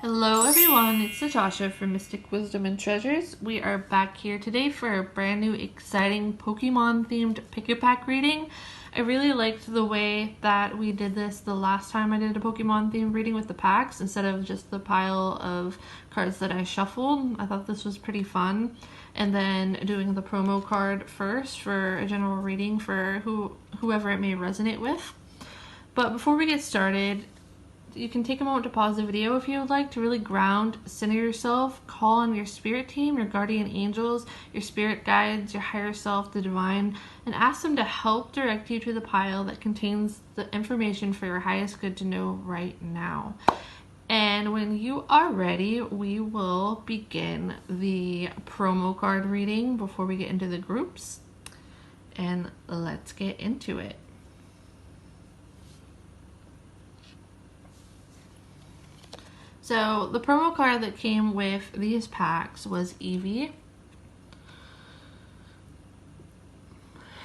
Hello everyone, it's Natasha from Mystic Wisdom and Treasures. We are back here today for a brand new exciting Pokemon themed pick-a-pack reading. I really liked the way that we did this the last time I did a Pokemon themed reading with the packs instead of just the pile of cards that I shuffled. I thought this was pretty fun. And then doing the promo card first for a general reading for whoever it may resonate with. But before we get started, you can take a moment to pause the video if you would like to really ground, center yourself, call on your spirit team, your guardian angels, your spirit guides, your higher self, the divine, and ask them to help direct you to the pile that contains the information for your highest good to know right now. And when you are ready, we will begin the promo card reading before we get into the groups. And let's get into it. So the promo card that came with these packs was Eevee.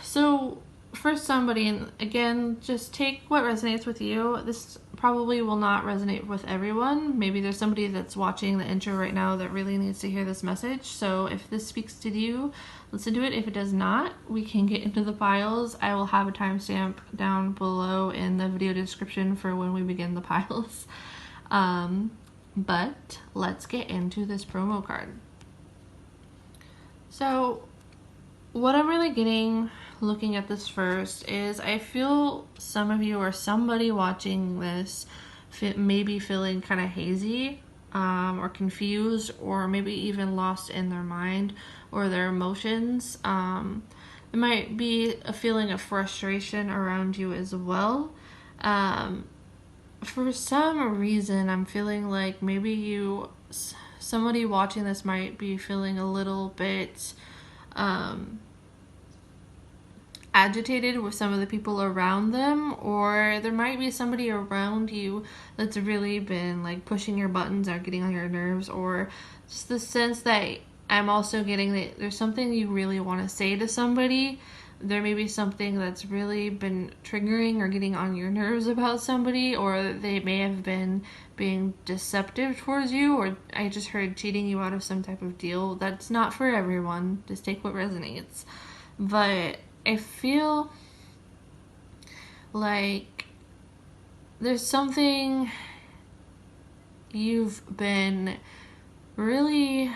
So for somebody, and again, just take what resonates with you. This probably will not resonate with everyone. Maybe there's somebody that's watching the intro right now that really needs to hear this message. So if this speaks to you, listen to it. If it does not, we can get into the piles. I will have a timestamp down below in the video description for when we begin the piles. But let's get into this promo card. So what I'm really getting looking at this first is I feel some of you or somebody watching this may be feeling kind of hazy or confused or maybe even lost in their mind or their emotions. There might be a feeling of frustration around you as well. For some reason, I'm feeling like maybe somebody watching this might be feeling a little bit agitated with some of the people around them, or there might be somebody around you that's really been like pushing your buttons or getting on your nerves, or just the sense that I'm also getting that there's something you really want to say to somebody. There may be something that's really been triggering or getting on your nerves about somebody, or they may have been being deceptive towards you, or I just heard cheating you out of some type of deal. That's not for everyone. Just take what resonates. But I feel like there's something you've been really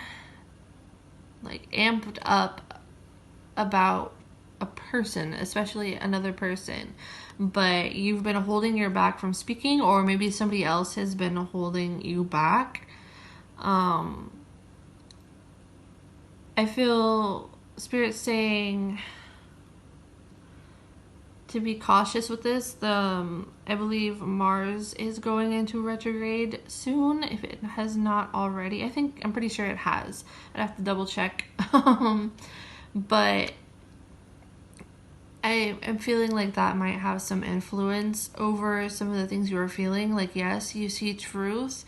like amped up about a person, especially another person, but you've been holding your back from speaking, or maybe somebody else has been holding you back. I feel Spirit saying to be cautious with this. I believe Mars is going into retrograde soon, if it has not already. I'm pretty sure it has. I'd have to double check. But I am feeling like that might have some influence over some of the things you are feeling. Like, yes, you see truth.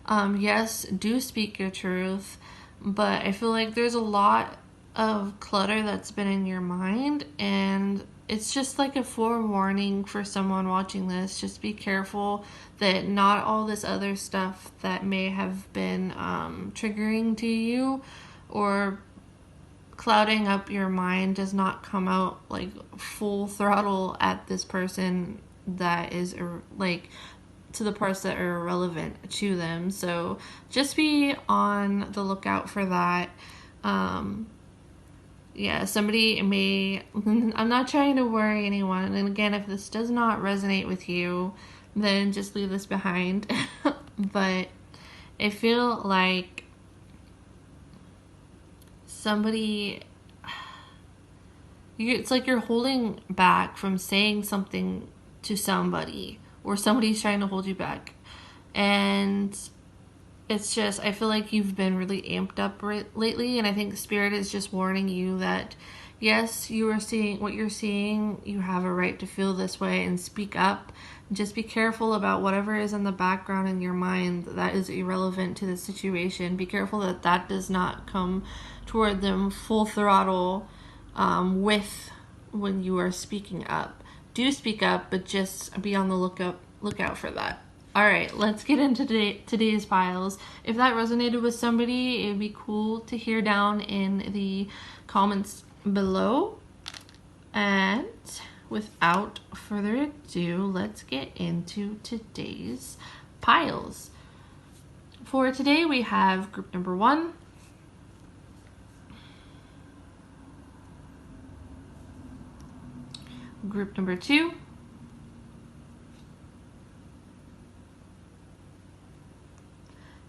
Yes, do speak your truth. But I feel like there's a lot of clutter that's been in your mind. And it's just like a forewarning for someone watching this. Just be careful that not all this other stuff that may have been triggering to you or clouding up your mind does not come out like full throttle at this person that is like to the parts that are irrelevant to them. So just be on the lookout for that. Yeah, somebody may, I'm not trying to worry anyone, and again, if this does not resonate with you, then just leave this behind. But I feel like it's like you're holding back from saying something to somebody, or somebody's trying to hold you back. And it's just, I feel like you've been really amped up lately, and I think Spirit is just warning you that, yes, you are seeing what you're seeing. You have a right to feel this way and speak up. Just be careful about whatever is in the background in your mind that is irrelevant to the situation. Be careful that that does not come toward them full throttle with when you are speaking up. Do speak up, but just be on the lookout for that. All right, let's get into today's piles. If that resonated with somebody, it'd be cool to hear down in the comments below. And without further ado, let's get into today's piles. For today, we have group number 1, group number 2,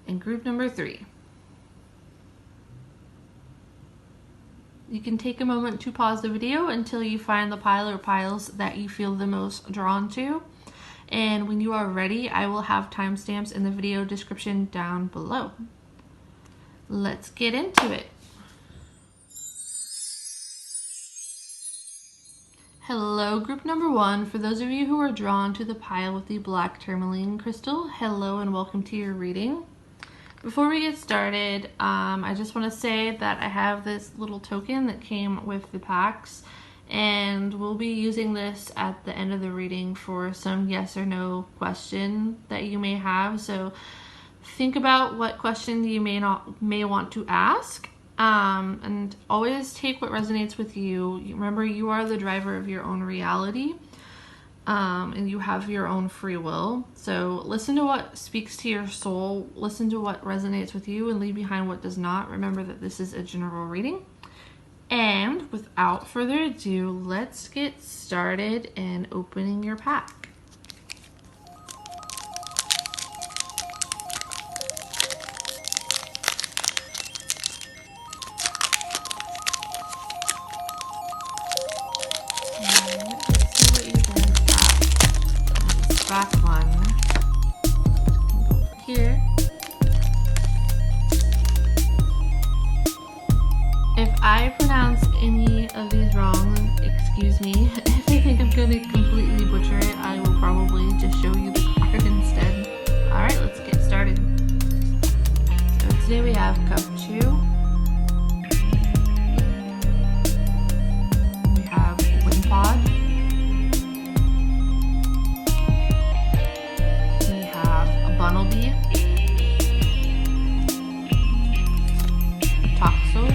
and group number 3. You can take a moment to pause the video until you find the pile or piles that you feel the most drawn to. And when you are ready, I will have timestamps in the video description down below. Let's get into it. Hello, group number 1. For those of you who are drawn to the pile with the black tourmaline crystal, hello and welcome to your reading. Before we get started, I just want to say that I have this little token that came with the packs, and we'll be using this at the end of the reading for some yes or no question that you may have. So think about what question you may want to ask, and always take what resonates with you. Remember, you are the driver of your own reality. And you have your own free will. So listen to what speaks to your soul, listen to what resonates with you, and leave behind what does not. Remember that this is a general reading. And without further ado, let's get started in opening your pack. Back one. Go over here. If I pronounce any of these wrong, excuse me. If I think I'm going to completely butcher it, I will probably just show you the card instead. Alright, let's get started. So today we have cup 2. We have wind pod. Bunnelby, Toxel,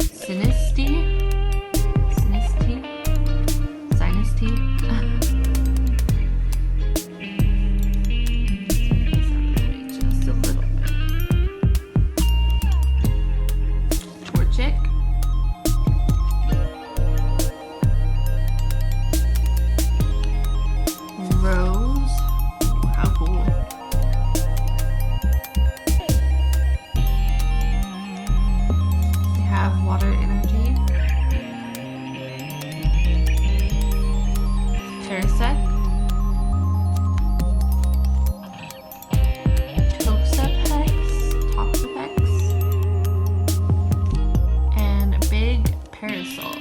Sinisty, just a little bit. Torchic, Rose. How cool. We have water energy. Terrasec. Toxapex. And a big parasol.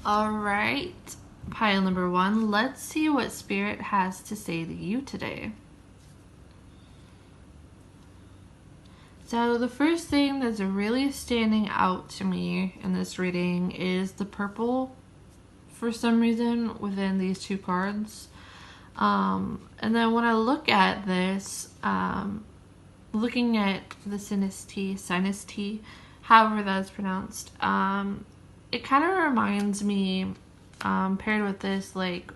Alright, pile number 1, let's see what Spirit has to say to you today. So the first thing that's really standing out to me in this reading is the purple for some reason within these 2 cards. And then when I look at this, looking at the Sinisty, however that's pronounced, it kind of reminds me, paired with this, like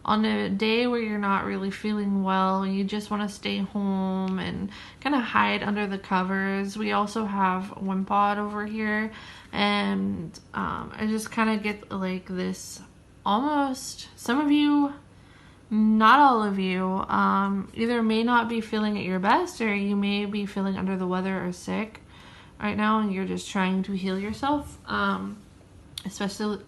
on a day where you're not really feeling well and you just want to stay home and kind of hide under the covers. We also have Wimpod over here, and I just kind of get like this almost, some of you, not all of you, either may not be feeling at your best, or you may be feeling under the weather or sick right now, and you're just trying to heal yourself.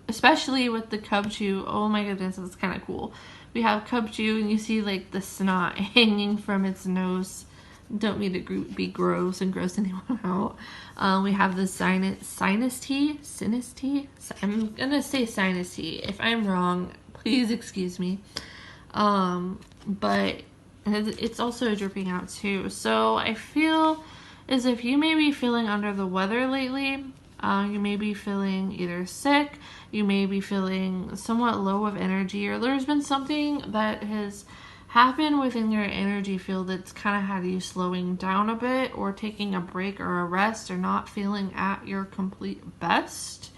Especially with the Cubchoo. Oh my goodness, that's kind of cool. We have Cubchoo, and you see like the snot hanging from its nose. Don't mean to be gross and gross anyone out. We have the Sinisty. I'm gonna say Sinisty. If I'm wrong, please excuse me. But it's also dripping out too. So I feel as if you may be feeling under the weather lately. You may be feeling either sick, you may be feeling somewhat low of energy, or there's been something that has happened within your energy field that's kind of had you slowing down a bit, or taking a break or a rest, or not feeling at your complete best.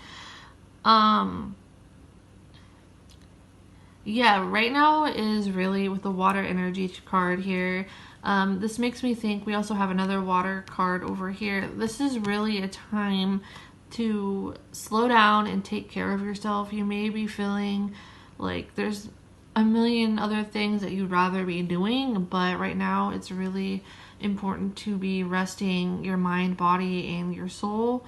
Yeah, right now is really with the water energy card here. This makes me think we also have another water card over here. This is really a time to slow down and take care of yourself. You may be feeling like there's a million other things that you'd rather be doing, but right now it's really important to be resting your mind, body, and your soul.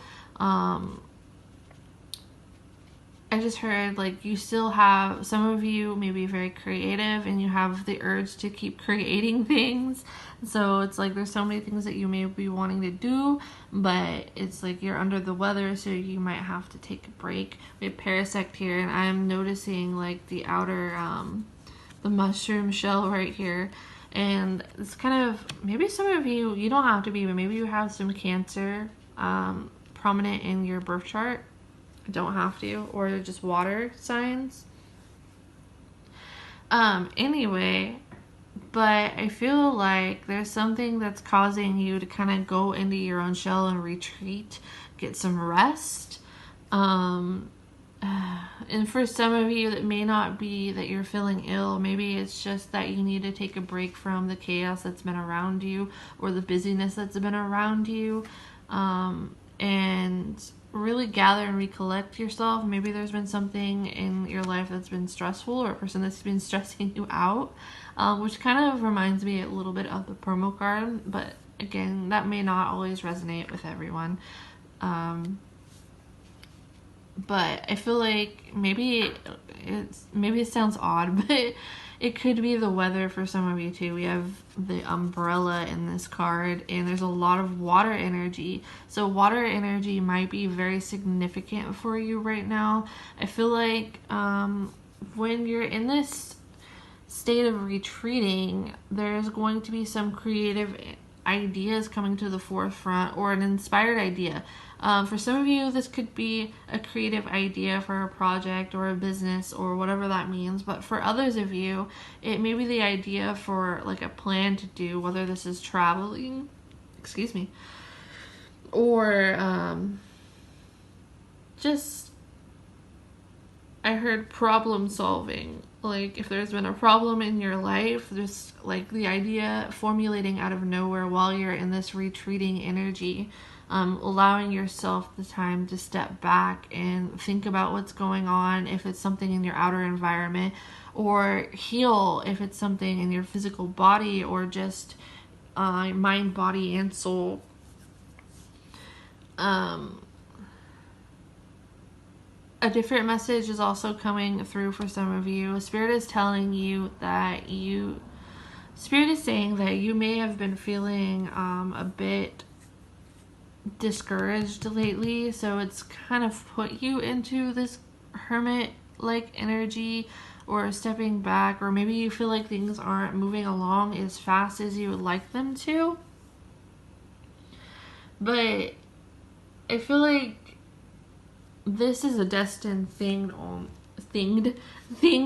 I just heard like you still have, some of you may be very creative and you have the urge to keep creating things. So it's like there's so many things that you may be wanting to do, but it's like you're under the weather, so you might have to take a break. We have Parasect here, and I'm noticing like the outer, the mushroom shell right here. And it's kind of, maybe some of you, you don't have to be, but maybe you have some Cancer prominent in your birth chart. Don't have to, or just water signs. Anyway, but I feel like there's something that's causing you to kind of go into your own shell and retreat, get some rest. And for some of you, that may not be that you're feeling ill. Maybe it's just that you need to take a break from the chaos that's been around you, or the busyness that's been around you, and really gather and recollect yourself. Maybe there's been something in your life that's been stressful, or a person that's been stressing you out, which kind of reminds me a little bit of the promo card, but again, that may not always resonate with everyone. But I feel like maybe it sounds odd, but it could be the weather for some of you too. We have the umbrella in this card, and there's a lot of water energy. So water energy might be very significant for you right now. I feel like when you're in this state of retreating, there's going to be some creative ideas coming to the forefront, or an inspired idea. For some of you, this could be a creative idea for a project or a business or whatever that means. But for others of you, it may be the idea for like a plan to do, whether this is traveling, or just, I heard problem solving. Like if there's been a problem in your life, just like the idea formulating out of nowhere while you're in this retreating energy. Allowing yourself the time to step back and think about what's going on, if it's something in your outer environment, or heal if it's something in your physical body, or just mind, body, and soul. A different message is also coming through for some of you. Spirit is telling you that Spirit is saying that you may have been feeling a bit discouraged lately, so it's kind of put you into this hermit like energy, or stepping back, or maybe you feel like things aren't moving along as fast as you would like them to. But I feel like this is a destined thing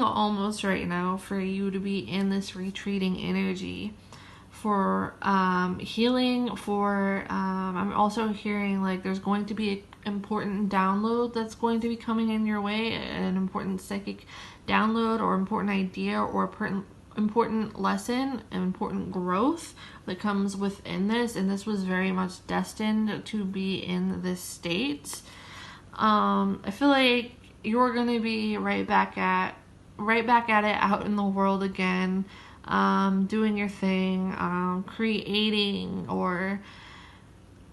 almost right now for you to be in this retreating energy. For healing, for I'm also hearing like there's going to be an important download that's going to be coming in your way, an important psychic download, or important idea, or important lesson, and important growth that comes within this. And this was very much destined to be in this state. I feel like you're going to be right back at it out in the world again. Doing your thing, creating, or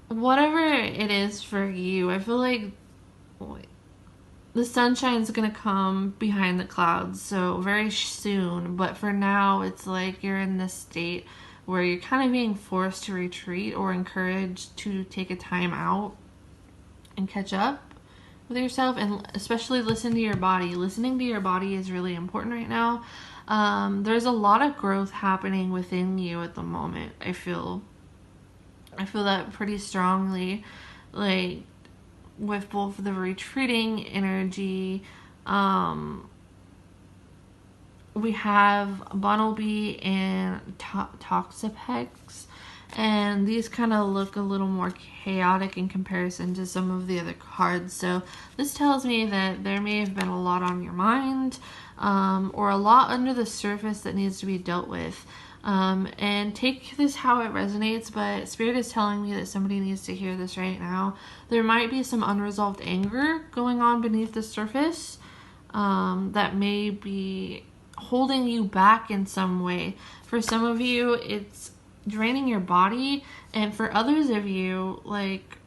whatever it is for you. I feel like the sunshine's gonna come behind the clouds, so very soon. But for now, it's like you're in this state where you're kind of being forced to retreat, or encouraged to take a time out and catch up with yourself, and especially listen to your body. Listening to your body is really important right now. There's a lot of growth happening within you at the moment. I feel that pretty strongly. Like with both the retreating energy. We have Bumblebee and Toxapex, and these kind of look a little more chaotic in comparison to some of the other cards. So this tells me that there may have been a lot on your mind, or a lot under the surface that needs to be dealt with. And take this how it resonates, but Spirit is telling me that somebody needs to hear this right now. There might be some unresolved anger going on beneath the surface, that may be holding you back in some way. For some of you, it's draining your body, and for others of you, like,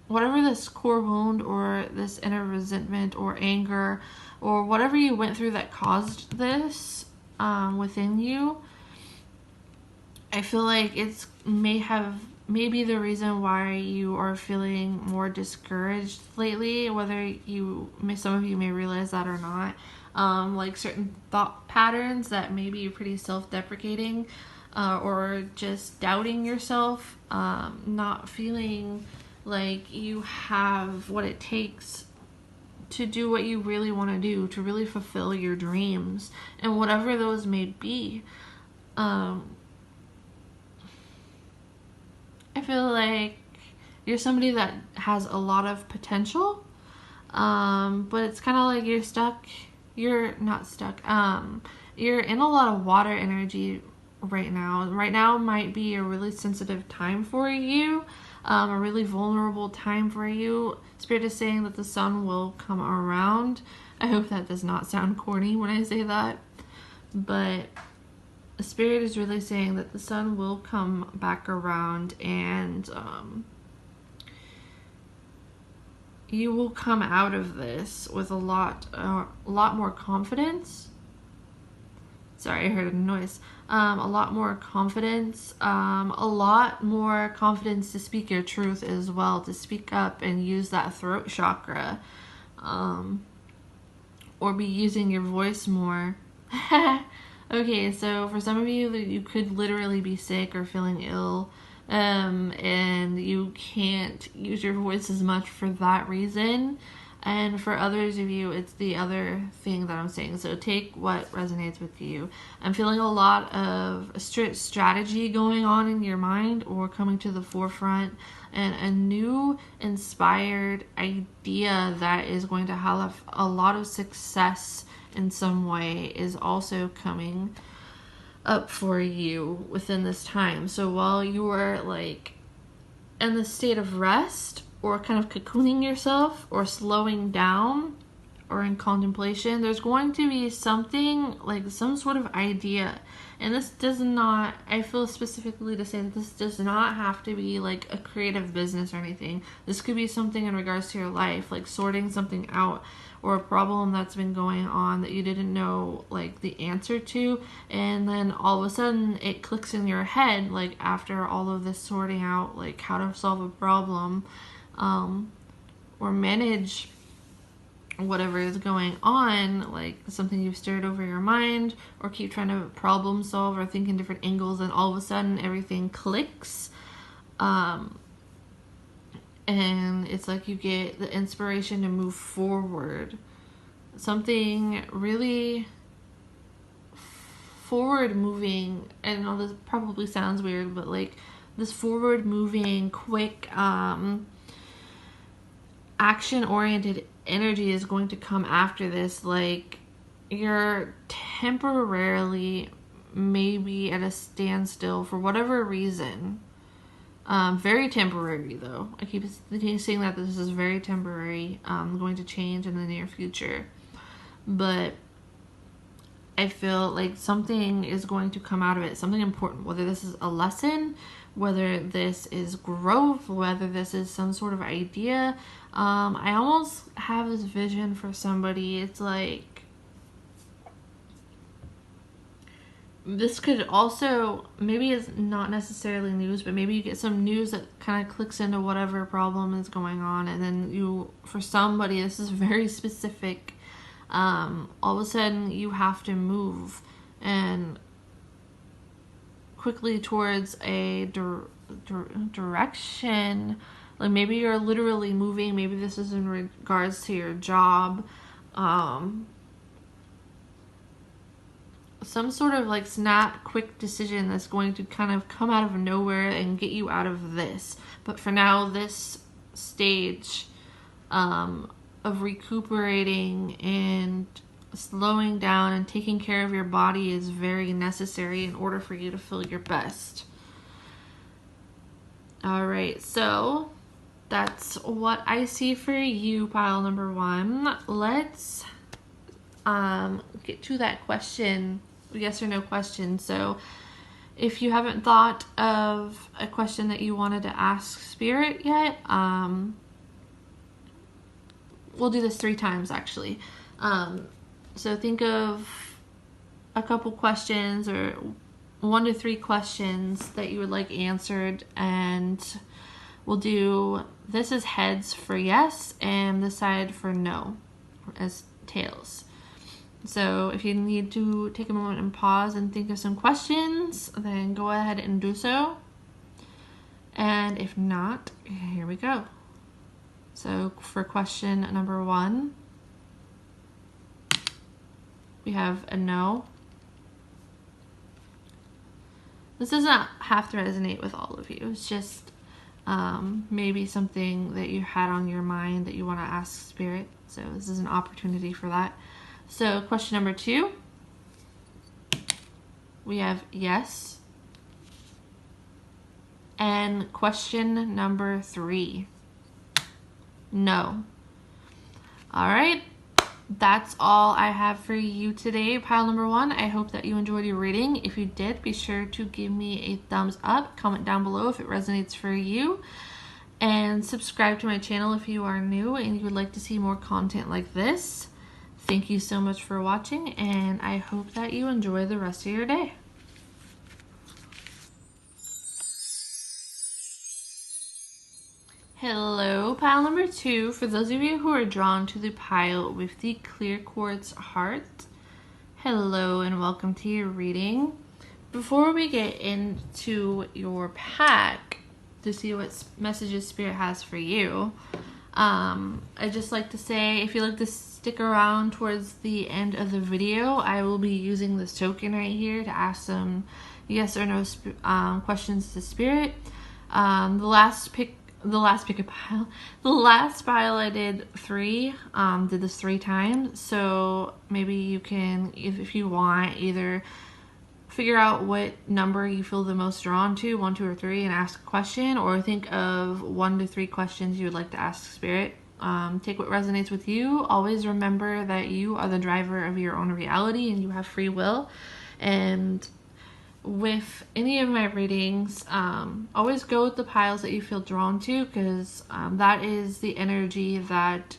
whatever this core wound or this inner resentment or anger or whatever you went through that caused this within you, I feel like it's maybe the reason why you are feeling more discouraged lately, whether some of you may realize that or not. Like certain thought patterns that may be pretty self-deprecating, or just doubting yourself, not feeling like you have what it takes to do what you really want to do, to really fulfill your dreams, and whatever those may be. I feel like you're somebody that has a lot of potential, but it's kind of like you're not stuck. You're in a lot of water energy right now. Right now might be a really sensitive time for you, a really vulnerable time for you. Spirit is saying that the sun will come around. I hope that does not sound corny when I say that, but Spirit is really saying that the sun will come back around, and you will come out of this with a lot more confidence. Sorry, I heard a noise. A lot more confidence. A lot more confidence to speak your truth as well, to speak up and use that throat chakra, or be using your voice more. Okay, so for some of you, you could literally be sick or feeling ill, and you can't use your voice as much for that reason. And for others of you, it's the other thing that I'm saying. So take what resonates with you. I'm feeling a lot of strategy going on in your mind or coming to the forefront, and a new inspired idea that is going to have a lot of success in some way is also coming up for you within this time. So while you are like in the state of rest, or kind of cocooning yourself, or slowing down, or in contemplation, there's going to be something, like some sort of idea. And this does not, I feel specifically to say that this does not have to be like a creative business or anything. This could be something in regards to your life, like sorting something out, or a problem that's been going on that you didn't know like the answer to, and then all of a sudden it clicks in your head, like after all of this sorting out, like how to solve a problem, or manage whatever is going on, like something you've stirred over your mind, or keep trying to problem solve or think in different angles, and all of a sudden everything clicks, and it's like you get the inspiration to move forward. Something really forward moving. I know this probably sounds weird, but like this forward moving, quick, action oriented energy is going to come after this. Like you're temporarily maybe at a standstill for whatever reason. Very temporary though. I keep saying that this is very temporary, going to change in the near future. But I feel like something is going to come out of it, something important, whether this is a lesson, whether this is growth, whether this is some sort of idea. I almost have this vision for somebody. It's like, this could also, maybe it's not necessarily news, but maybe you get some news that kind of clicks into whatever problem is going on, and then you, for somebody, this is very specific, all of a sudden you have to move and quickly towards a direction Like maybe you're literally moving, maybe this is in regards to your job. Some sort of like snap, quick decision that's going to kind of come out of nowhere and get you out of this. But for now, this stage of recuperating and slowing down and taking care of your body is very necessary in order for you to feel your best. All right, so that's what I see for you, pile number 1. Let's get to that question, yes or no question. So if you haven't thought of a question that you wanted to ask Spirit yet, we'll do this 3 times actually. So think of a couple questions or 1 to 3 questions that you would like answered, and we'll do this is heads for yes and this side for no as tails. So if you need to take a moment and pause and think of some questions, then go ahead and do so. And if not, here we go. So for question number 1, we have a no. This doesn't have to resonate with all of you. It's just maybe something that you had on your mind that you want to ask Spirit. So this is an opportunity for that. So question number 2, we have yes. And question number 3, no. All right, that's all I have for you today, pile number 1. I hope that you enjoyed your reading. If you did, be sure to give me a thumbs up, comment down below if it resonates for you, and subscribe to my channel if you are new and you would like to see more content like this. Thank you so much for watching, and I hope that you enjoy the rest of your day. Hello, pile number 2. For those of you who are drawn to the pile with the clear quartz heart, hello and welcome to your reading. Before we get into your pack to see what messages Spirit has for you, I'd just like to say, if you like to stick around towards the end of the video, I will be using this token right here to ask some yes or no questions to Spirit. The last pile I did 3, did this 3 times. So maybe you can, if you want, either figure out what number you feel the most drawn to, 1, 2, or 3, and ask a question, or think of 1 to 3 questions you would like to ask Spirit. Take what resonates with you. Always remember that you are the driver of your own reality and you have free will. And with any of my readings, always go with the piles that you feel drawn to, because that is the energy that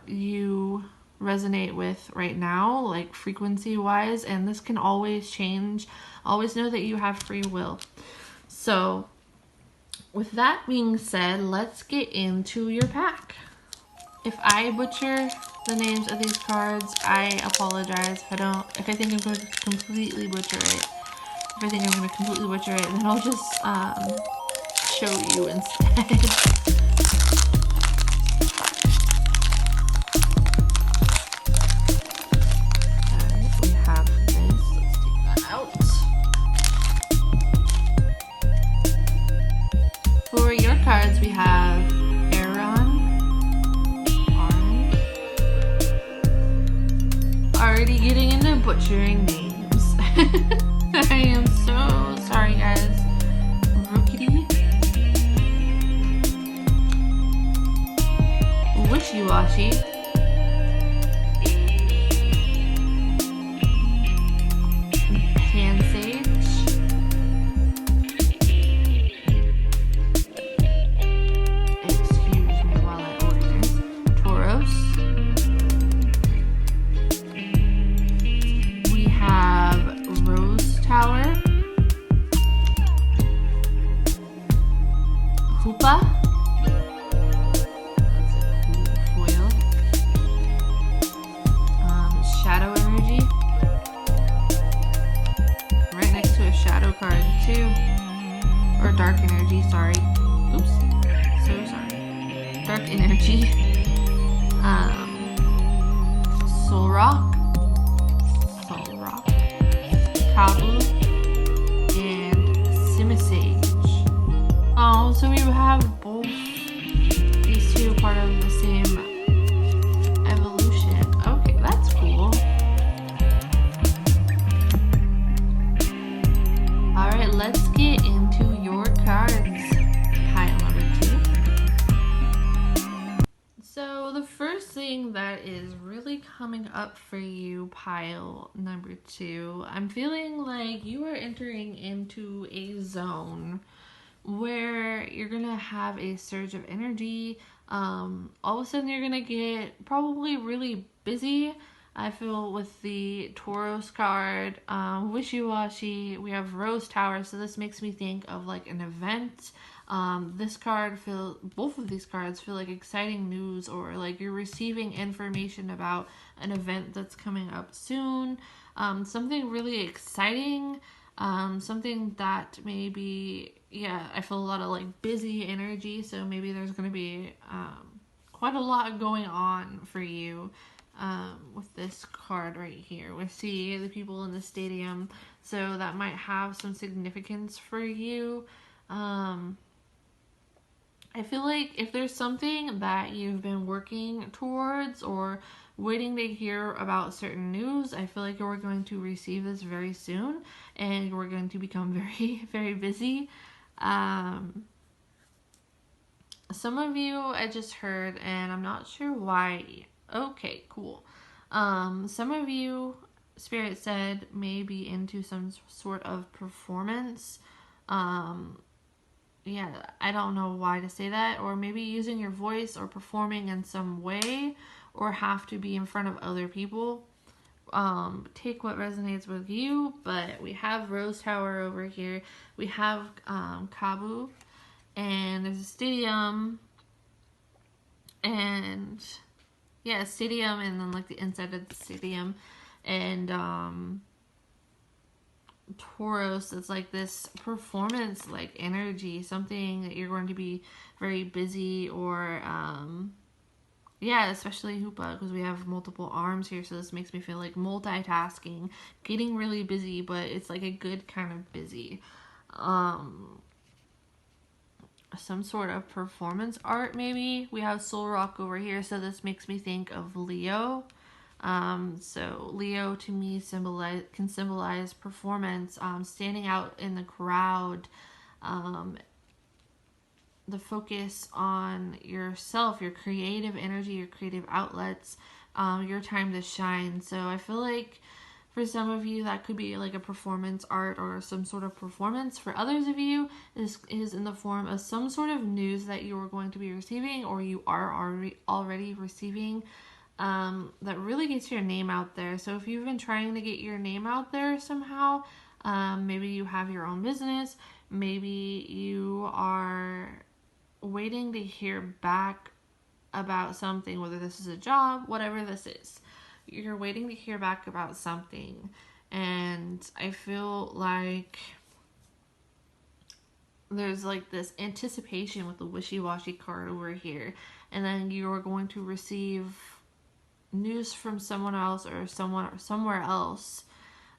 you resonate with right now, like frequency wise, and this can always change. Always know that you have free will. So with that being said, let's get into your pack. If I butcher the names of these cards, I apologize. If I think I'm going to completely butcher it, then I'll just show you instead. For your cards, we have already getting into butchering names. I am so sorry, guys. Rookity. Wishy-washy. Pansage. Excuse me while I order this. Tauros. We have Rose Tower. Hoopa. That's a cool foil. Shadow Energy. Right next to a shadow card too. Or Dark Energy, sorry. Oops. So sorry. Dark energy. Soul Rock. Kabu. And Simisage. Oh, so we have both these two part of the same evolution. Okay, that's cool. Alright, let's get into your cards, pile number 2. So the first thing that is really coming up for you, pile number 2, I'm feeling like you are entering into a zone where you're gonna have a surge of energy. All of a sudden you're gonna get probably really busy. I feel with the Tauros card, wishy-washy, we have Rose Tower, so this makes me think of like an event. Both of these cards feel like exciting news, or like you're receiving information about an event that's coming up soon. Something really exciting, something that maybe, I feel a lot of like busy energy, so maybe there's going to be quite a lot going on for you with this card right here. We see the people in the stadium, so that might have some significance for you. I feel like if there's something that you've been working towards or waiting to hear about certain news, I feel like you're going to receive this very soon and you're going to become very, very busy. Some of you I just heard, and I'm not sure why. Okay, cool. Some of you, Spirit said, may be into some sort of performance. I don't know why to say that, or maybe using your voice or performing in some way, or have to be in front of other people. Take what resonates with you, but we have Rose Tower over here. We have Kabu, and there's a stadium, and a stadium, and then like the inside of the stadium, and Tauros, it's like this performance like energy, something that you're going to be very busy, or especially Hoopa, because we have multiple arms here, so this makes me feel like multitasking, getting really busy, but it's like a good kind of busy. Some sort of performance art, maybe. We have Soul Rock over here, so this makes me think of Leo. So Leo to me can symbolize performance, standing out in the crowd, the focus on yourself, your creative energy, your creative outlets, your time to shine. So I feel like for some of you that could be like a performance art or some sort of performance. For others of you, this is in the form of some sort of news that you are going to be receiving, or you are already receiving, that really gets your name out there. So if you've been trying to get your name out there somehow, maybe you have your own business, maybe you are waiting to hear back about something, whether this is a job, whatever this is, you're waiting to hear back about something. And I feel like there's like this anticipation with the wishy-washy card over here, and then you're going to receive news from someone else or somewhere else,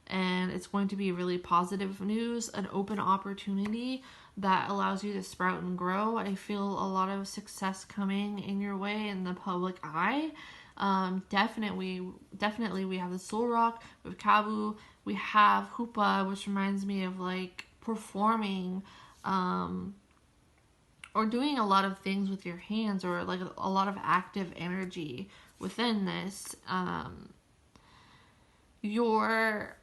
and it's going to be really positive news, an open opportunity that allows you to sprout and grow. I feel a lot of success coming in your way in the public eye. Definitely we have the Soul Rock, we have Kabu, we have Hoopa, which reminds me of like performing, or doing a lot of things with your hands, or like a lot of active energy within this. Your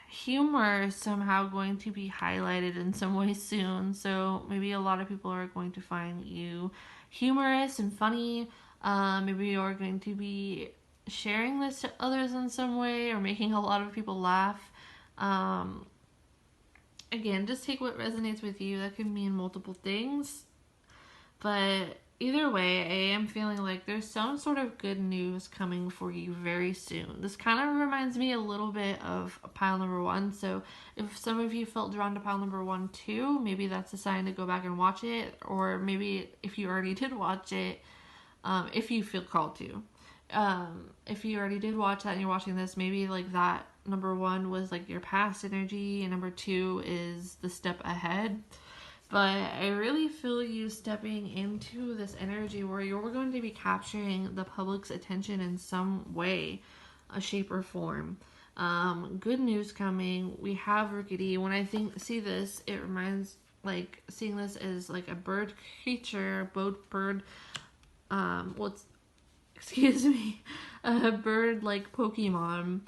humor is somehow going to be highlighted in some way soon, so maybe a lot of people are going to find you humorous and funny. Maybe you're going to be sharing this to others in some way, or making a lot of people laugh. Again, just take what resonates with you. That could mean multiple things, but either way, I am feeling like there's some sort of good news coming for you very soon. This kind of reminds me a little bit of pile number one. So if some of you felt drawn to pile number one too, maybe that's a sign to go back and watch it. Or maybe if you already did watch it, if you feel called to. If you already did watch that and you're watching this, maybe like that number one was like your past energy, and number two is the step ahead. But I really feel you stepping into this energy where you're going to be capturing the public's attention in some way, a shape or form. Good news coming. We have Rickety. When I see this, it reminds like seeing this as like a bird creature, bird. Excuse me, a bird like Pokemon.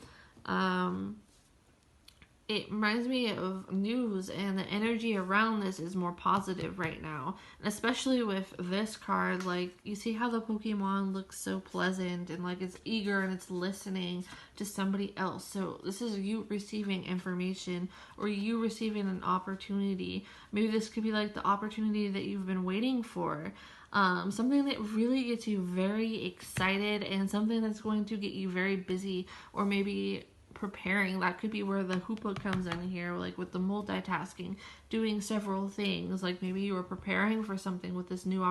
It reminds me of news, and the energy around this is more positive right now. And especially with this card, like you see how the Pokemon looks so pleasant and like it's eager and it's listening to somebody else. So this is you receiving information or you receiving an opportunity. Maybe this could be like the opportunity that you've been waiting for. Something that really gets you very excited and something that's going to get you very busy, or maybe preparing. That could be where the hoopa comes in here, like with the multitasking, doing several things. Like maybe you were preparing for something with this new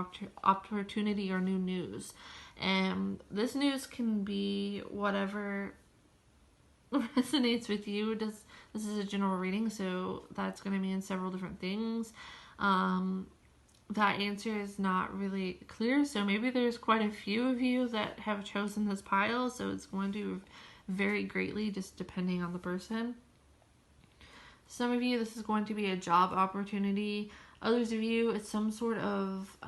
opportunity or new news. And this news can be whatever resonates with you. This is a general reading, so that's going to mean several different things. That answer is not really clear, so maybe there's quite a few of you that have chosen this pile, so it's going to vary greatly just depending on the person. Some of you, this is going to be a job opportunity. Others of you, it's some sort of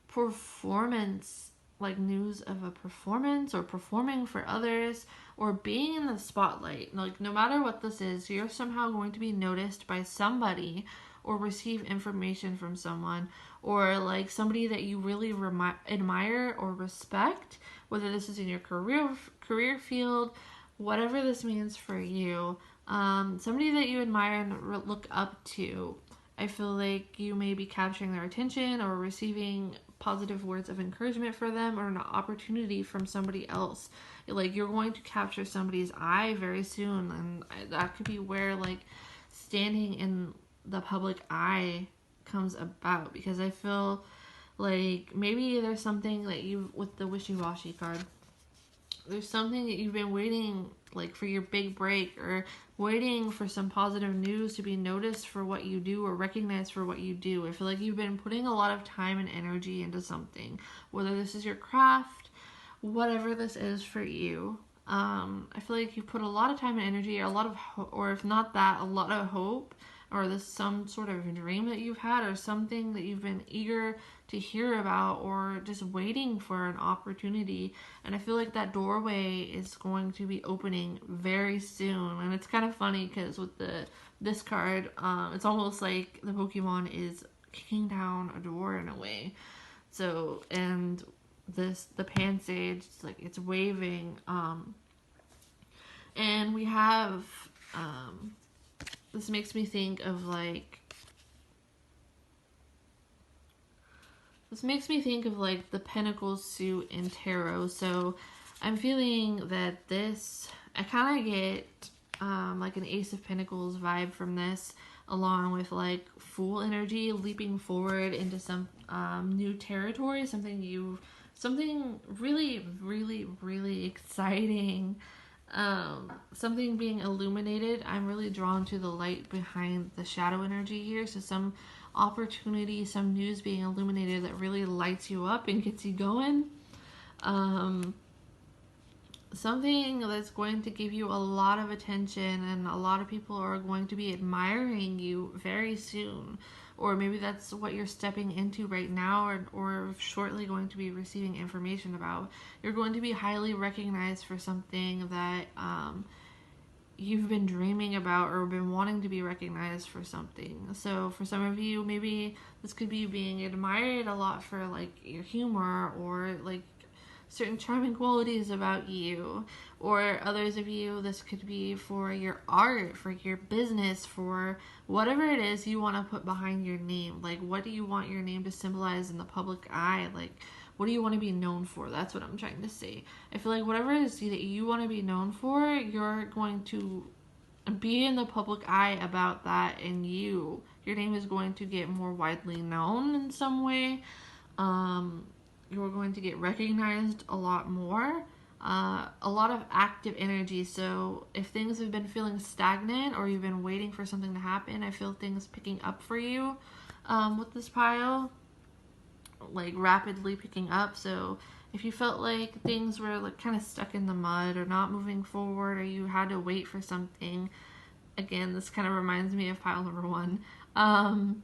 performance, like news of a performance or performing for others or being in the spotlight. Like no matter what this is, you're somehow going to be noticed by somebody or receive information from someone, or like somebody that you really admire or respect, whether this is in your career field, whatever this means for you. Somebody that you admire and look up to. I feel like you may be capturing their attention or receiving positive words of encouragement for them, or an opportunity from somebody else. Like you're going to capture somebody's eye very soon, and that could be where like standing in the public eye comes about, because I feel like maybe there's something that you, with the wishy-washy card, there's something that you've been waiting like for your big break, or waiting for some positive news to be noticed for what you do or recognized for what you do. I feel like you've been putting a lot of time and energy into something, whether this is your craft, whatever this is for you. I feel like you put a lot of time and energy, a lot of or if not that, a lot of hope, or this some sort of dream that you've had, or something that you've been eager to hear about, or just waiting for an opportunity. And I feel like that doorway is going to be opening very soon. And it's kind of funny because with this card, it's almost like the Pokemon is kicking down a door in a way. So, and the Pansage, it's like it's waving. And we have this makes me think of like the Pentacles suit in tarot. So I'm feeling that this, I kind of get like an Ace of Pentacles vibe from this, along with like Fool energy, leaping forward into some new territory, something really, really, really exciting. Something being illuminated. I'm really drawn to the light behind the shadow energy here. So some opportunity, some news being illuminated that really lights you up and gets you going. Something that's going to give you a lot of attention, and a lot of people are going to be admiring you very soon. Or maybe that's what you're stepping into right now, or shortly going to be receiving information about. You're going to be highly recognized for something that you've been dreaming about, or been wanting to be recognized for something. So for some of you, maybe this could be being admired a lot for like your humor, or like certain charming qualities about you. Or others of you, this could be for your art, for your business, for whatever it is you want to put behind your name. Like, what do you want your name to symbolize in the public eye? Like, what do you want to be known for? That's what I'm trying to say. I feel like whatever it is that you want to be known for, you're going to be in the public eye about that, and your name is going to get more widely known in some way. You're going to get recognized a lot more. A lot of active energy. So if things have been feeling stagnant or you've been waiting for something to happen, I feel things picking up for you with this pile, like rapidly picking up. So if you felt like things were like kind of stuck in the mud or not moving forward, or you had to wait for something, again, this kind of reminds me of pile number 1.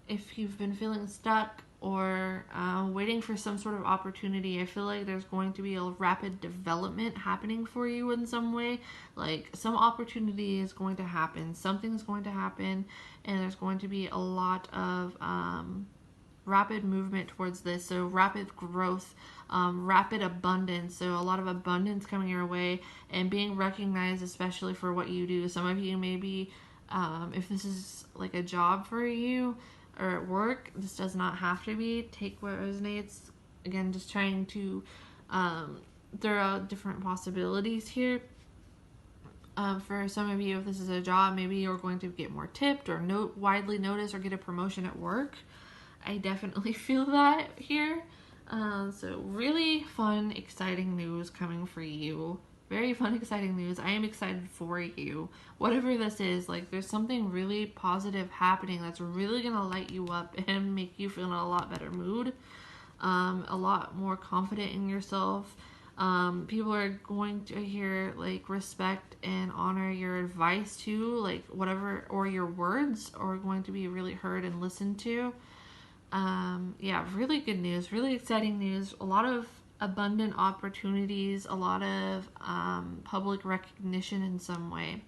If you've been feeling stuck or waiting for some sort of opportunity, I feel like there's going to be a rapid development happening for you in some way. Like, some opportunity is going to happen, something's going to happen, and there's going to be a lot of rapid movement towards this. So rapid growth, rapid abundance. So a lot of abundance coming your way and being recognized, especially for what you do. Some of you maybe, if this is like a job for you or at work, this does not have to be. Take what resonates. Again, just trying to throw out different possibilities here. For some of you, if this is a job, maybe you're going to get more tipped or widely noticed or get a promotion at work. I definitely feel that here. So really fun, exciting news coming for you. Very fun, exciting news. I am excited for you. Whatever this is, like, there's something really positive happening that's really going to light you up and make you feel in a lot better mood. A lot more confident in yourself. People are going to hear, like, respect and honor your advice too. Like, whatever, or your words are going to be really heard and listened to. Yeah, really good news, really exciting news, a lot of abundant opportunities, a lot of public recognition in some way.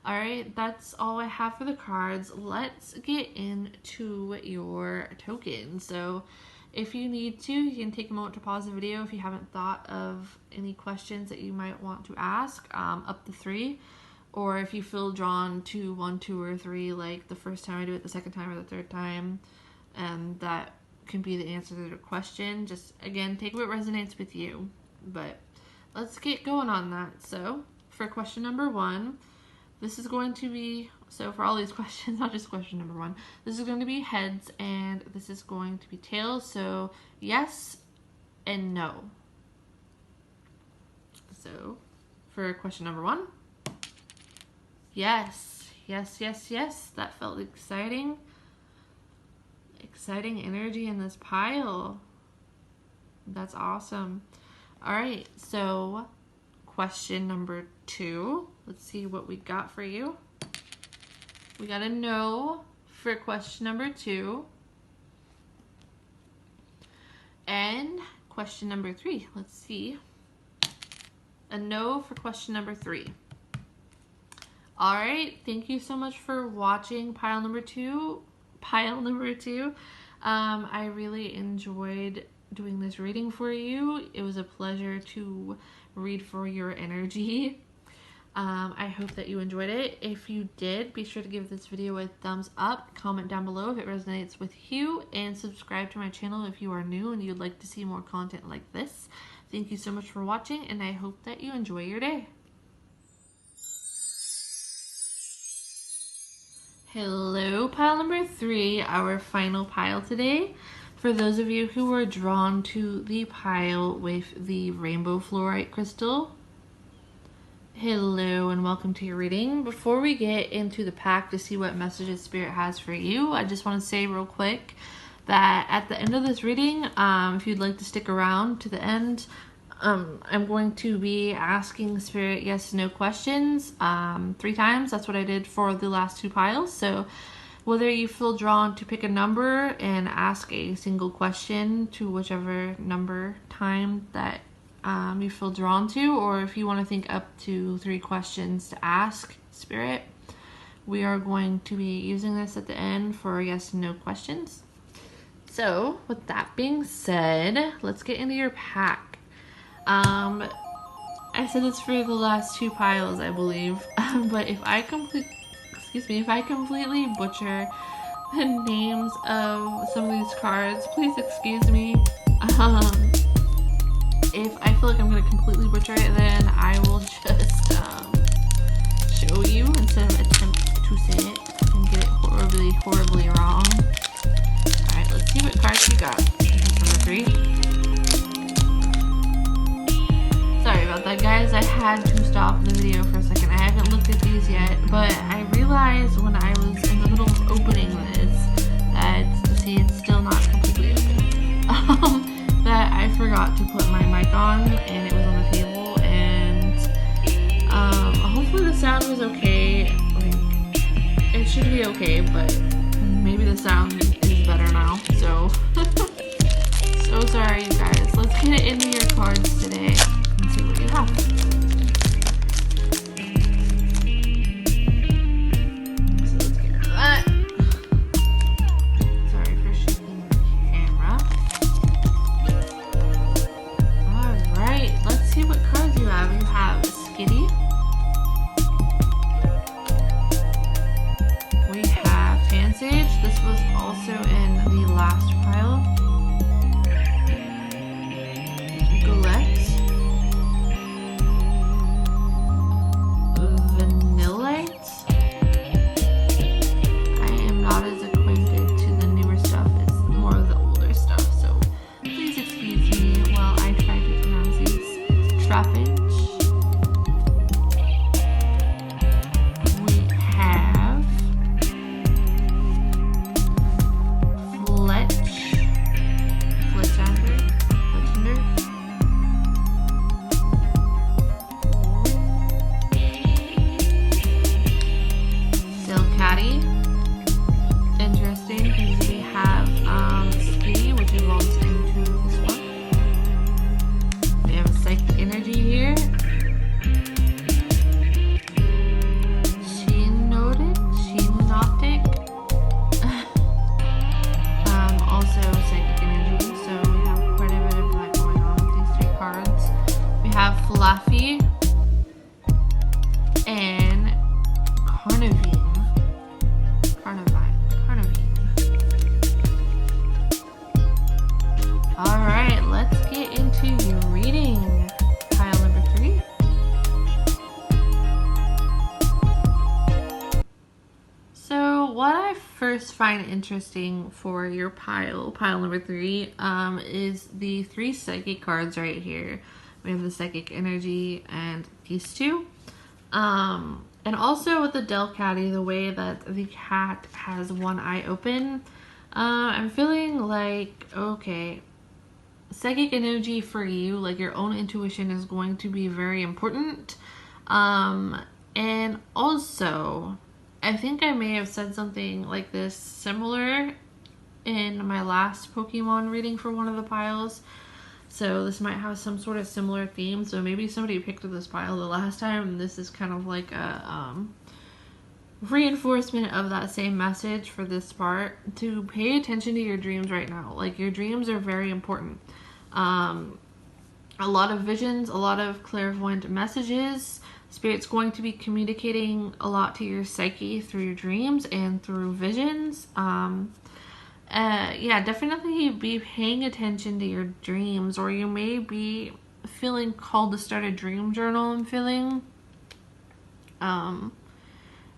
All right, that's all I have for the cards. Let's get into your tokens. So if you need to, you can take a moment to pause the video if you haven't thought of any questions that you might want to ask, up to 3. Or if you feel drawn to 1, 2, or 3, like the first time I do it, the second time, or the third time, and that can be the answer to the question. Just, again, take what resonates with you. But let's get going on that. So for question number 1, this is going to be, so for all these questions, not just question number 1, this is going to be heads and this is going to be tails. So yes and no. So for question number 1, yes, yes, yes, yes. That felt exciting. Exciting energy in this pile. That's awesome. All right, so question number 2. Let's see what we got for you. We got a no for question number 2. And question number 3. Let's see. A no for question number 3. All right, thank you so much for watching pile number 2. I really enjoyed doing this reading for you. It was a pleasure to read for your energy. I hope that you enjoyed it. If you did, be sure to give this video a thumbs up, comment down below if it resonates with you, and subscribe to my channel if you are new and you'd like to see more content like this. Thank you so much for watching, and I hope that you enjoy your day. Hello, pile number 3, our final pile today. For those of you who were drawn to the pile with the rainbow fluorite crystal, hello and welcome to your reading. Before we get into the pack to see what messages Spirit has for you, I just want to say real quick that at the end of this reading, if you'd like to stick around to the end, I'm going to be asking Spirit yes no questions 3 times. That's what I did for the last 2 piles. So whether you feel drawn to pick a number and ask a single question to whichever number time that you feel drawn to, or if you want to think up to 3 questions to ask Spirit, we are going to be using this at the end for yes no questions. So with that being said, let's get into your pack. I said it's for the last two piles, I believe. But if I completely butcher the names of some of these cards, please excuse me. If I feel like I'm gonna completely butcher it, then I will just show you instead of attempt to say it and get it horribly, horribly wrong. Alright, let's see what cards you got. Number 3. Sorry about that, guys. I had to stop the video for a second. I haven't looked at these yet, but I realized when I was in the middle of opening this that, see, it's still not completely open. That I forgot to put my mic on, and it was on the table, and hopefully the sound was okay. Like, it should be okay, but maybe the sound is better now. So, so sorry, you guys. Let's get into your cards today and see what you have. So let's get rid of that. Sorry for shooting the camera. Alright, let's see what cards you have. You have Skitty. We have Fansage. This was also in the last pile. Gillette. Vanillite. I am not as acquainted to the newer stuff. It's more of the older stuff, so please excuse me while I try to pronounce these. Trapinch. We have Fletchander. Silcatty. Interesting because we have Skitty, which evolves into this one. We have a Psychic Energy here. Sheenoptic. Also Psychic Energy, so we have quite a bit of that going on with these 3 cards. We have Fluffy and Carnivine. Alright, let's get into your reading. Pile number 3. So what I first find interesting for your pile number 3, is the 3 psychic cards right here. We have the Psychic Energy and these 2. And also with the Delcatty, the way that the cat has one eye open, I'm feeling like, okay, Psychic Energy for you, like your own intuition is going to be very important. And also, I think I may have said something like this similar in my last Pokemon reading for one of the piles. So this might have some sort of similar theme. So maybe somebody picked up this pile the last time, and this is kind of like a reinforcement of that same message for this part. To pay attention to your dreams right now. Like, your dreams are very important. A lot of visions, a lot of clairvoyant messages. Spirit's going to be communicating a lot to your psyche through your dreams and through visions. Yeah, definitely be paying attention to your dreams, or you may be feeling called to start a dream journal. I'm feeling, and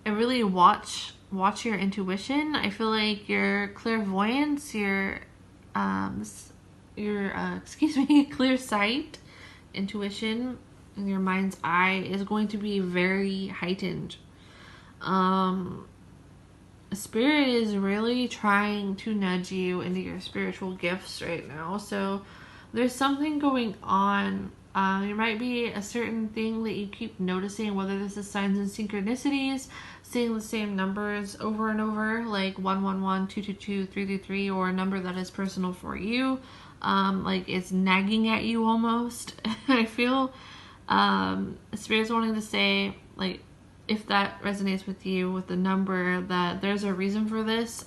really watch your intuition. I feel like your clairvoyance, your clear sight, intuition, and your mind's eye is going to be very heightened. Spirit is really trying to nudge you into your spiritual gifts right now. So there's something going on. There might be a certain thing that you keep noticing, whether this is signs and synchronicities, seeing the same numbers over and over, like 111, 222, 333, or a number that is personal for you. Like it's nagging at you almost. I feel Spirit's wanting to say, like, if that resonates with you, with the number, that there's a reason for this.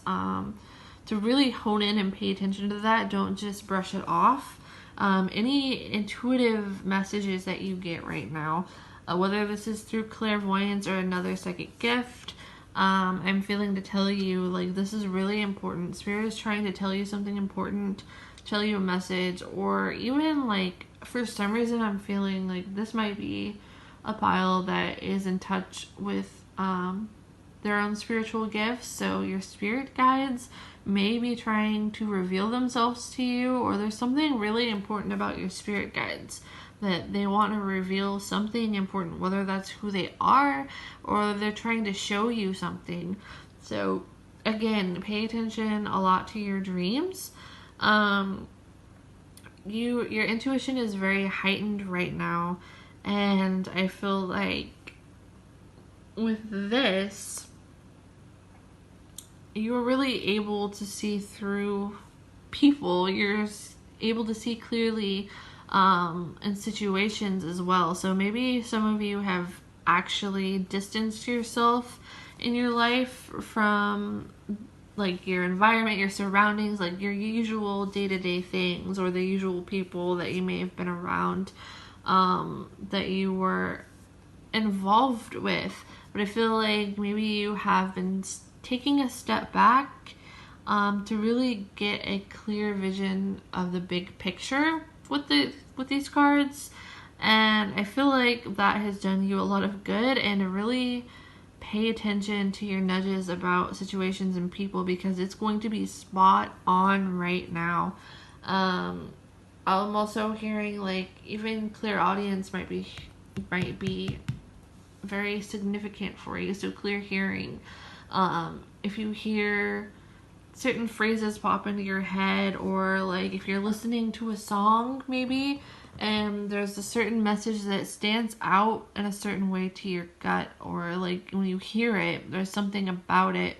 to really hone in and pay attention to that. Don't just brush it off. Any intuitive messages that you get right now, whether this is through clairvoyance or another psychic gift, I'm feeling to tell you, like, this is really important. Spirit is trying to tell you something important, tell you a message, or even, like, for some reason I'm feeling like this might be a pile that is in touch with their own spiritual gifts. So your spirit guides may be trying to reveal themselves to you, or there's something really important about your spirit guides that they want to reveal something important, whether that's who they are or they're trying to show you something. So again, pay attention a lot to your dreams. Your intuition is very heightened right now, and I feel like with this, you're really able to see through people. You're able to see clearly in situations as well. So maybe some of you have actually distanced yourself in your life from like your environment, your surroundings, like your usual day-to-day things, or the usual people that you may have been around, that you were involved with. But I feel like maybe you have been taking a step back to really get a clear vision of the big picture with these cards, and I feel like that has done you a lot of good. And to really pay attention to your nudges about situations and people, because it's going to be spot on right now. I'm also hearing like even clear audience might be very significant for you. So clear hearing. If you hear certain phrases pop into your head, or like if you're listening to a song maybe and there's a certain message that stands out in a certain way to your gut, or like when you hear it, there's something about it.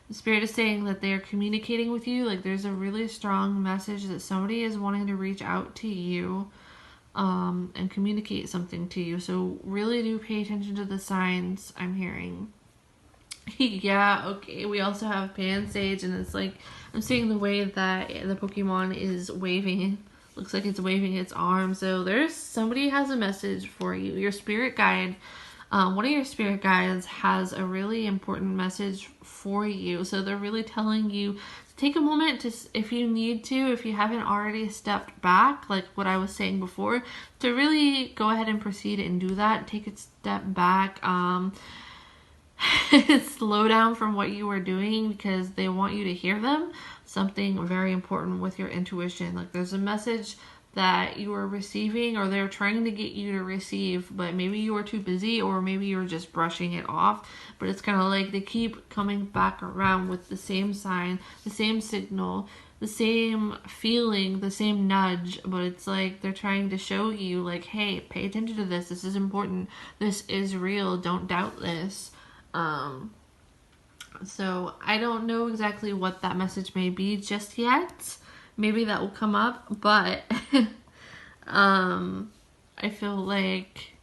The Spirit is saying that they are communicating with you. Like there's a really strong message that somebody is wanting to reach out to you and communicate something to you. So really do pay attention to the signs I'm hearing. Yeah, okay. We also have Pansage, and it's like I'm seeing the way that the Pokemon is waving. Looks like it's waving its arm. So there's somebody has a message for you. Your spirit guide, one of your spirit guides has a really important message for you. So they're really telling you to take a moment to, if you need to, if you haven't already stepped back, like what I was saying before, to really go ahead and proceed and do that. Take a step back. Slow down from what you are doing, because they want you to hear them. Something very important with your intuition. Like there's a message that you are receiving, or they're trying to get you to receive, but maybe you are too busy, or maybe you're just brushing it off. But it's kind of like they keep coming back around with the same sign, the same signal, the same feeling, the same nudge. But it's like they're trying to show you like, hey, pay attention to this. This is important. This is real. Don't doubt this. So I don't know exactly what that message may be just yet. Maybe that will come up, but I feel like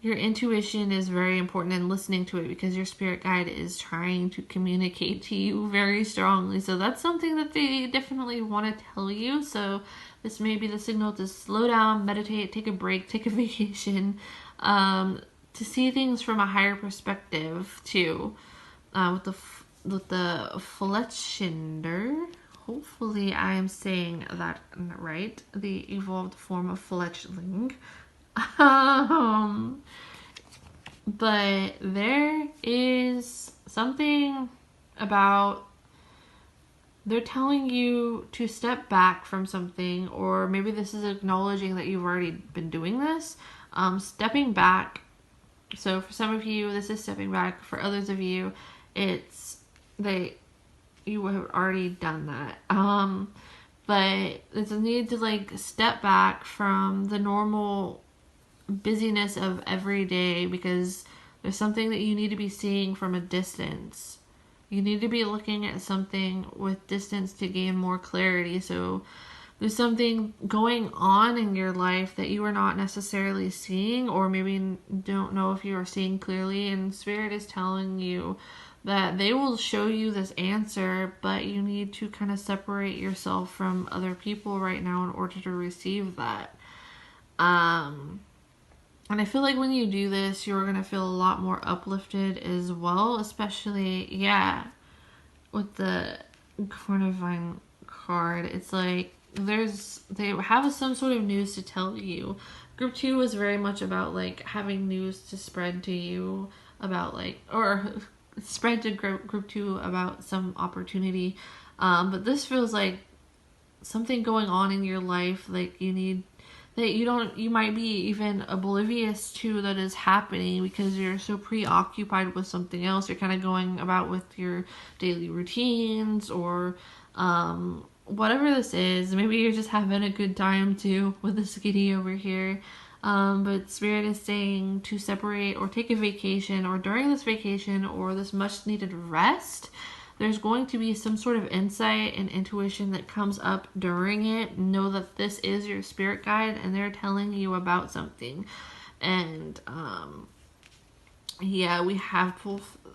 your intuition is very important, and listening to it, because your spirit guide is trying to communicate to you very strongly. So that's something that they definitely want to tell you. So this may be the signal to slow down, meditate, take a break, take a vacation, to see things from a higher perspective too. With the Fletchinder, hopefully I am saying that right, the evolved form of fletchling. But there is something about, they're telling you to step back from something, or maybe this is acknowledging that you've already been doing this. Stepping back. So for some of you, this is stepping back. For others of you, it's you have already done that. But there's a need to like step back from the normal busyness of every day, because there's something that you need to be seeing from a distance. You need to be looking at something with distance to gain more clarity. So there's something going on in your life that you are not necessarily seeing, or maybe don't know if you are seeing clearly, and Spirit is telling you that they will show you this answer, but you need to kind of separate yourself from other people right now in order to receive that. And I feel like when you do this, you're going to feel a lot more uplifted as well, especially, yeah, with the Cornivine card. It's like they have some sort of news to tell you. Group 2 was very much about like having news to spread to you about like, or spread to group 2 about some opportunity. But this feels like something going on in your life, like you need that you might be even oblivious to that is happening because you're so preoccupied with something else. You're kind of going about with your daily routines or whatever this is. Maybe you're just having a good time too with this kitty over here. But Spirit is saying to separate or take a vacation, or during this vacation or this much needed rest, there's going to be some sort of insight and intuition that comes up during it. Know that this is your spirit guide and they're telling you about something. And yeah, we have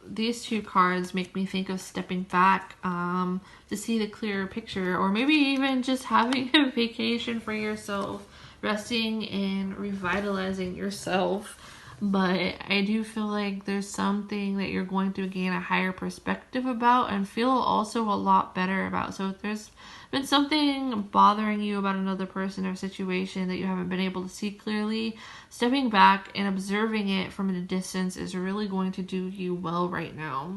these two cards make me think of stepping back to see the clearer picture, or maybe even just having a vacation for yourself, resting and revitalizing yourself. But I do feel like there's something that you're going to gain a higher perspective about and feel also a lot better about. So if there's been something bothering you about another person or situation that you haven't been able to see clearly, stepping back and observing it from a distance is really going to do you well right now.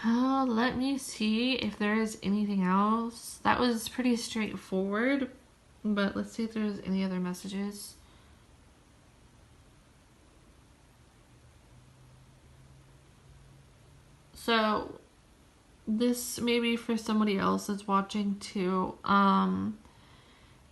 Let me see if there is anything else. That was pretty straightforward, but let's see if there's any other messages. So this may be for somebody else that's watching too.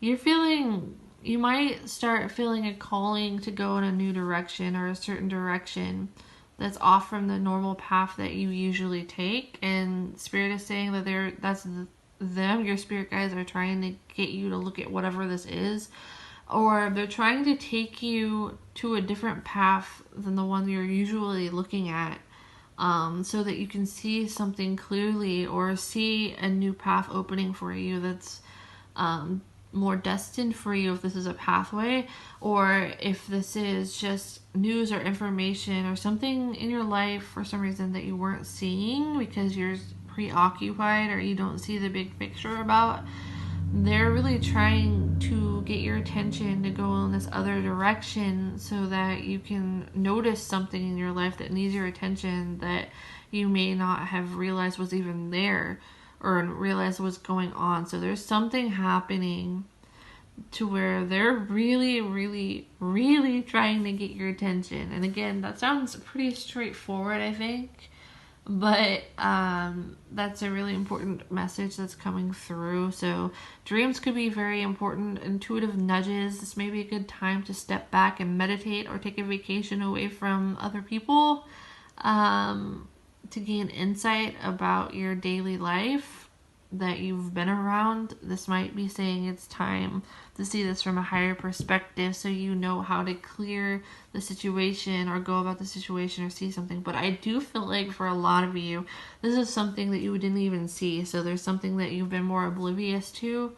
You might start feeling a calling to go in a new direction or a certain direction that's off from the normal path that you usually take. And Spirit is saying that your spirit guides are trying to get you to look at whatever this is, or they're trying to take you to a different path than the one you're usually looking at. So that you can see something clearly or see a new path opening for you that's more destined for you, if this is a pathway, or if this is just news or information or something in your life for some reason that you weren't seeing because you're preoccupied or you don't see the big picture about. They're really trying to get your attention to go in this other direction so that you can notice something in your life that needs your attention that you may not have realized was even there or realized was going on. So there's something happening to where they're really, really, really trying to get your attention. And again, that sounds pretty straightforward, I think. But that's a really important message that's coming through. So dreams could be very important, intuitive nudges. This may be a good time to step back and meditate or take a vacation away from other people to gain insight about your daily life that you've been around. This might be saying it's time to see this from a higher perspective so you know how to clear the situation or go about the situation or see something. But I do feel like for a lot of you, this is something that you didn't even see. So there's something that you've been more oblivious to.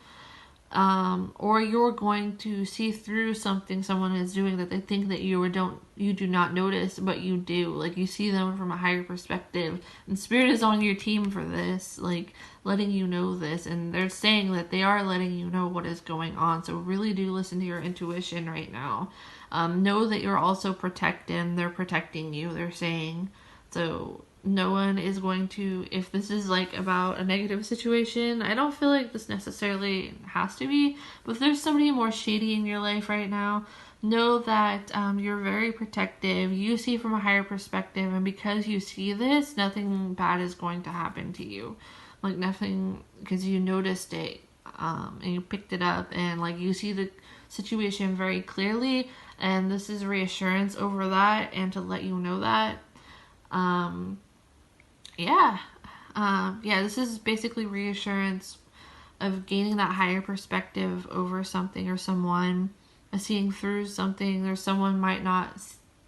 Or you're going to see through something someone is doing that they think that you do not notice, but you do. Like you see them from a higher perspective, and Spirit is on your team for this, like letting you know this, and they're saying that they are letting you know what is going on. So really do listen to your intuition right now. Know that you're also protected. They're protecting you. They're saying so. No one is going to, if this is like about a negative situation, I don't feel like this necessarily has to be, but if there's somebody more shady in your life right now, know that you're very protective. You see from a higher perspective, and because you see this, nothing bad is going to happen to you. Like nothing, because you noticed it and you picked it up, and like you see the situation very clearly, and this is reassurance over that and to let you know that. This is basically reassurance of gaining that higher perspective over something or someone, seeing through something, or someone might not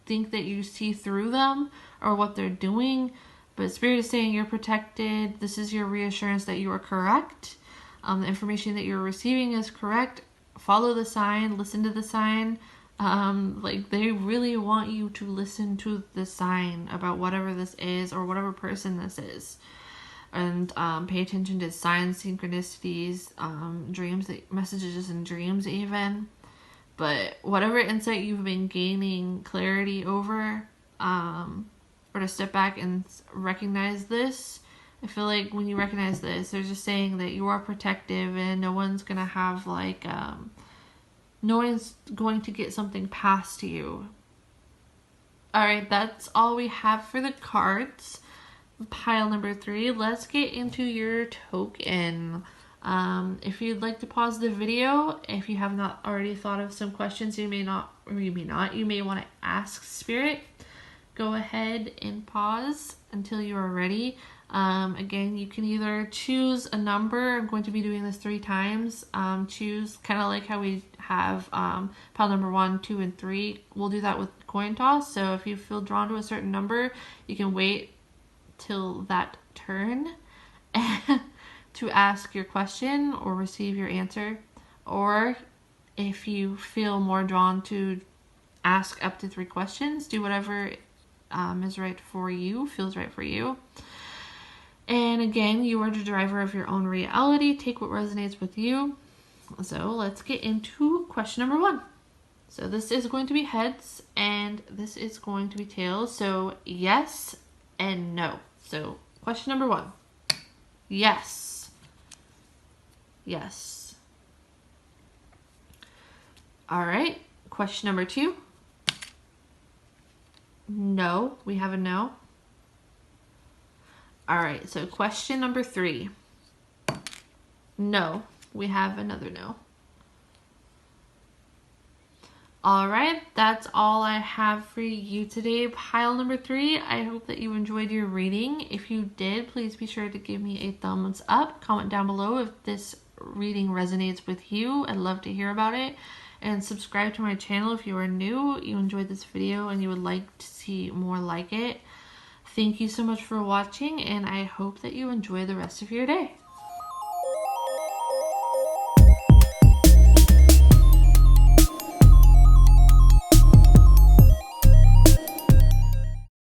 think that you see through them or what they're doing. But Spirit is saying you're protected. This is your reassurance that you are correct. The information that you're receiving is correct. Follow the sign. Listen to the sign. Like, they really want you to listen to the sign about whatever this is or whatever person this is. And pay attention to signs, synchronicities, dreams, messages and dreams even. But whatever insight you've been gaining clarity over, or to step back and recognize this, I feel like when you recognize this, they're just saying that you are protective and no one's going to have like, no one's going to get something past you. Alright, that's all we have for the cards. Pile number 3. Let's get into your token. If you'd like to pause the video, if you have not already thought of some questions you may want to ask Spirit, go ahead and pause until you are ready. Again, you can either choose a number. I'm going to be doing this 3 times. Choose, kind of like how we have pile number 1, 2, and 3. We'll do that with coin toss. So if you feel drawn to a certain number, you can wait till that turn to ask your question or receive your answer. Or if you feel more drawn to ask up to 3 questions, do whatever is right for you, feels right for you. And again, you are the driver of your own reality. Take what resonates with you. So let's get into question number 1. So this is going to be heads and this is going to be tails. So yes and no. So question number 1. Yes. Yes. All right. Question number 2. No. We have a no. All right. So question number 3. No. We have another no. All right, that's all I have for you today. Pile number 3, I hope that you enjoyed your reading. If you did, please be sure to give me a thumbs up. Comment down below if this reading resonates with you. I'd love to hear about it. And subscribe to my channel if you are new, you enjoyed this video, and you would like to see more like it. Thank you so much for watching, and I hope that you enjoy the rest of your day.